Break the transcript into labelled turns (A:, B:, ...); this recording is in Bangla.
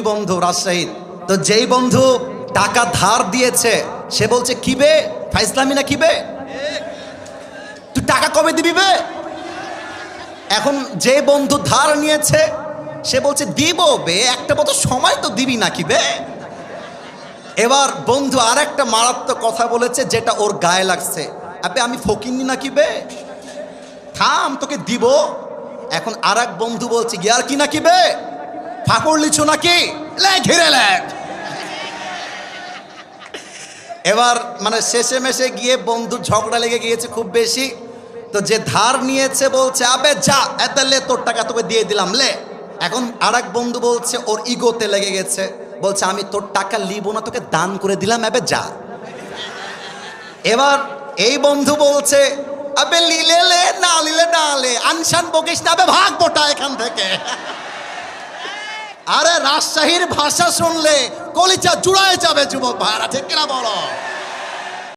A: বন্ধু রাজশাহী তো যেই বন্ধু টাকা ধার দিয়েছে সে বলছে কি বে ফাইজলামি না কি বে তুই টাকা কবে দিবি বে। এখন যে বন্ধু ধার নিয়েছে সে বলছে দিব বে একটা বছর সময় তো দিবি না কি বে। এবার বন্ধু আর একটা মারাত্মক কথা বলেছে যেটা ওর গায়ে লাগছে, আবে আমি ফকিন্নি নাকি বে, থাম তোকে দিব। এখন আর এক বন্ধু বলছে গিয়ার কি নাকি বে, ফাঁকড় লিচু নাকি, লে ঘিরে লে। এবার মানে শেষে মেশে গিয়ে বন্ধুর ঝগড়া লেগে গিয়েছে খুব বেশি। তো যে ধার নিয়েছে বলছে আবে যা এত লে, তোর টাকা তোকে দিয়ে দিলাম লে। এখন আর এক বন্ধু বলছে ওর ইগোতে লেগে গেছে, বলছে আমি তোর টাকা লিব না, তোকে দান করে দিলাম, আবে যা। এবার এই বন্ধু বলছে আবে লিলে লে, না লিলে না লে, আনশান বকিস না, আবে ভাগ বোটা এখান থেকে। আরে রাজশাহীর ভাষা শুনলে কলিজা জুড়ায় যাবে যুবক ভাইরা, ঠিক কিনা বলো।